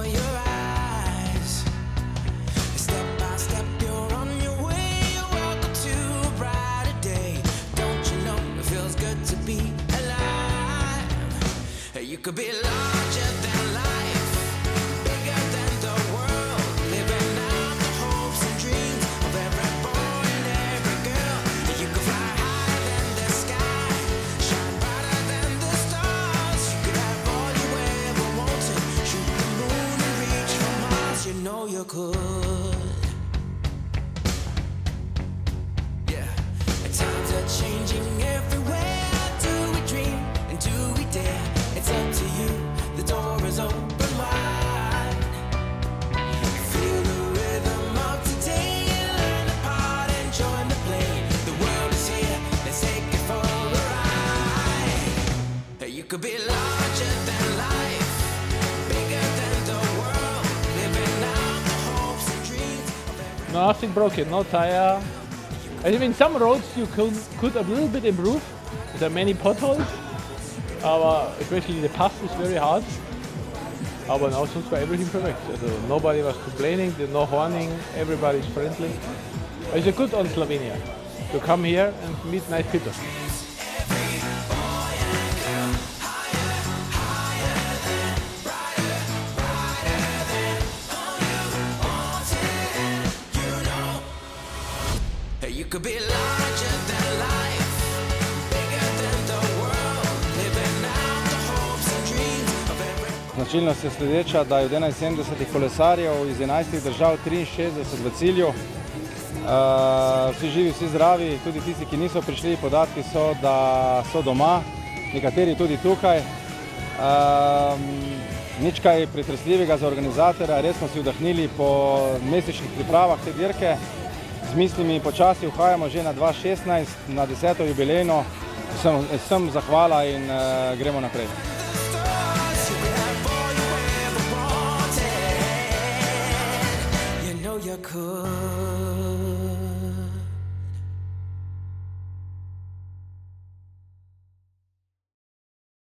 before your eyes. Step by step, you're on your way. Welcome to a brighter day. Don't you know it feels good to be alive? You could be larger than life, bigger than the world, living out the hopes and dreams of every boy and every girl. You could fly higher than the sky, shine brighter than the stars. You could have all you ever wanted, shoot the moon and reach for Mars. You know you could. Yeah, times are changing everywhere. Do we dream and do we dare? It's up to you, the door is open wide. Feel the rhythm of today, learn the part and join the play. The world is here, let's take it for a ride. You could be larger than life, bigger than the world, living out the hopes and dreams of every... Nothing broken, no tire. I mean, some roads you could a little bit improve. There are many potholes. Especially the pass is very hard. Aber now sonst war everything perfect. Also nobody was complaining, there's no horning, everybody's friendly. It's a good on Slovenia to come here and meet nice people. You could be larger than life, bigger than the world, living out the hopes and dreams of every... Značilnost je sledeča, da je od 71 kolesarjev iz 11 držav 63 v cilju. Vsi živi, vsi zdravi, tudi tisti, ki niso prišli, podatki so, da so doma, nekateri tudi tukaj. Nič kaj pretresljivega za organizatorja, res smo si vdahnili po mesečnih pripravah te dirke. Z mislimi počasi uhajamo že na 2016, na 10. jubilejno. Vsem zahvala in gremo naprej.